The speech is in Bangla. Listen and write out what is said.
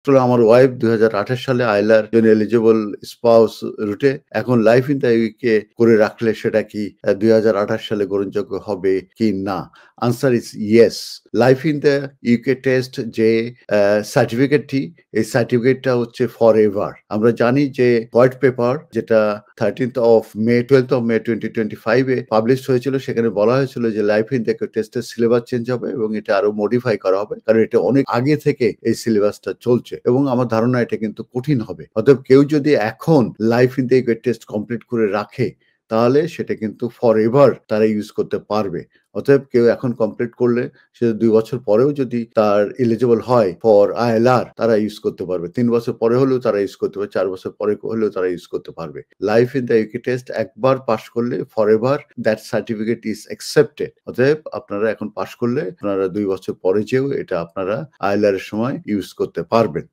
আসলে আমার ওয়াইফ ২০২৮ সালে আইলার জন্য এলিজিবল স্পাউস রুটে। এখন লাইফ ইন দ্য ইউকে করে রাখলে সেটা কি ২০২৮ সালে গ্রহণযোগ্য হবে কি না? Answer is yes. Life in the UK test যে সার্টিফিকেটটি, এই সার্টিফিকেটটা হচ্ছে ফরএভার। আমরা জানি যে হোয়াইট পেপার যেটা 12th of May 2025 A published হয়েছিল, সেখানে বলা হয়েছিল যে লাইফ ইন দ্য ইউকে টেস্টের সিলেবাস চেঞ্জ হবে এবং এটা আরো মডিফাই করা হবে। কারণ এটা অনেক আগে থেকে এই সিলেবাসটা চলছে এবং আমার ধারণা এটা কিন্তু কঠিন হবে। অতএব কেউ যদি এখন life in the UK test complete করে রাখে, তাহলে সেটা কিন্তু ফরএভার তারা ইউজ করতে পারবে। অতএব কেউ এখন কমপ্লিট করলে সে ২ বছর পরেও যদি তার এলিজিবল হয় ফর আইএলআর, তারা ইউজ করতে পারবে। ৩ বছর পরে হলেও তারা ইউজ করতে পারবে, ৪ বছর পরে হলেও তারা ইউজ করতে পারবে। Life in the UK test একবার পাস করলে forever that certificate is accepted. অতএব আপনারা এখন পাস করলে আপনারা ২ বছর পরে যেয়েও এটা আপনারা আইএলআর এর সময় ইউজ করতে পারবেন।